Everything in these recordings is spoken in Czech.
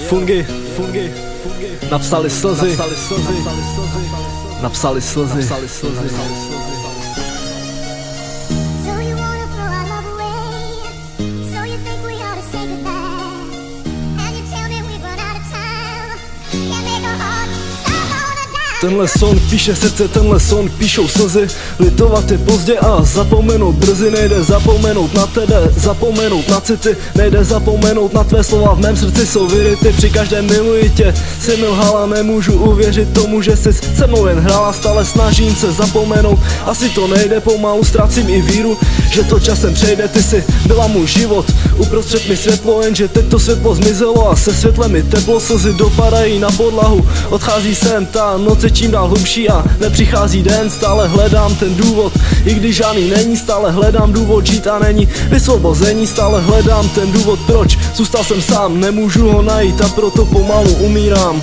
Fungy, napsali slzy. Tenhle song píše srdce, tenhle song píšou slzy. Litovat je pozdě a zapomenout brzy. Nejde zapomenout na tebe, zapomenout na city. Nejde zapomenout na tvé slova, v mém srdci jsou vyryty. Při každém miluji tě, si mi lhala, nemůžu uvěřit tomu, že jsi se mnou jen hrála. Stále snažím se zapomenout, asi to nejde, pomalu ztrácím i víru, že to časem přejde. Ty jsi byla můj život, uprostřed mi světlo, jenže teď to světlo zmizelo a se světlem mi teplo. Slzy dopadají na podlahu, odchází sem ta noc čím dál hlubší a nepřichází den. Stále hledám ten důvod, i když žádný není. Stále hledám důvod žít a není vysvobození. Stále hledám ten důvod, proč zůstal jsem sám. Nemůžu ho najít a proto pomalu umírám.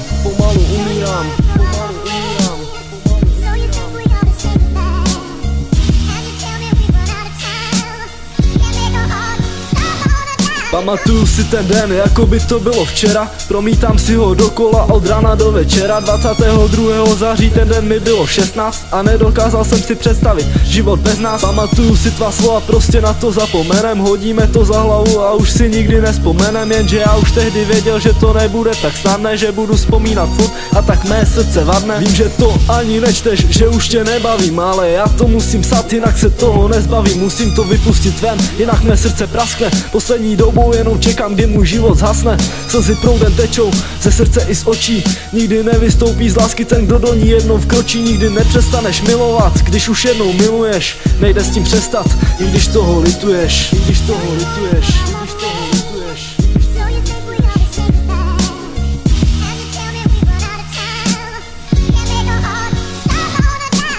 Pamatuju si ten den, jako by to bylo včera. Promítám si ho dokola od rána do večera. 22. září ten den mi bylo 16 a nedokázal jsem si představit život bez nás. Pamatuju si tvá slova, prostě na to zapomenem. Hodíme to za hlavu a už si nikdy nespomenem. Jenže já už tehdy věděl, že to nebude tak snadné, že budu vzpomínat furt a tak mé srdce vadne. Vím, že to ani nečteš, že už tě nebavím, ale já to musím psát, jinak se toho nezbavím. Musím to vypustit ven, jinak mé srdce praskne. Poslední dobou jenom čekám, kdy můj život zhasne. Slzy proudem tečou ze srdce i z očí. Nikdy nevystoupí z lásky ten, kdo do ní jednou vkročí. Nikdy nepřestaneš milovat, když už jednou miluješ. Nejde s tím přestat, i když toho lituješ.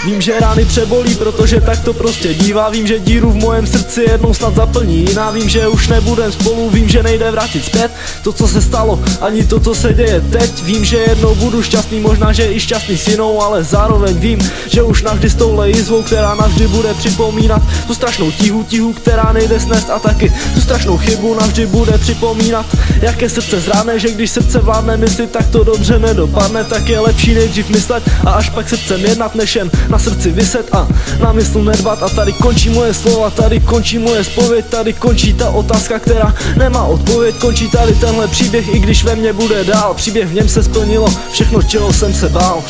Vím, že rány přebolí, protože tak to prostě bývá. Vím, že díru v mojem srdci jednou snad zaplní jiná. Vím, že už nebudem spolu, vím, že nejde vrátit zpět to, co se stalo, ani to, co se děje teď. Vím, že jednou budu šťastný, možná, že i šťastný s jinou, ale zároveň vím, že už navždy s touhle jizvou, která navždy bude připomínat tu strašnou tíhu, která nejde snést, a taky tu strašnou chybu navždy bude připomínat. Jaké srdce zrádné, že když srdce vládne myslit, tak to dobře nedopadne. Tak je lepší nejdřív myslet a až pak srdcem jednat, než jen na srdci vyset a na myslu nedbat. A tady končí moje slova, tady končí moje zpověď, tady končí ta otázka, která nemá odpověď. Končí tady tenhle příběh, i když ve mně bude dál. Příběh, v něm se splnilo všechno, čeho jsem se bál.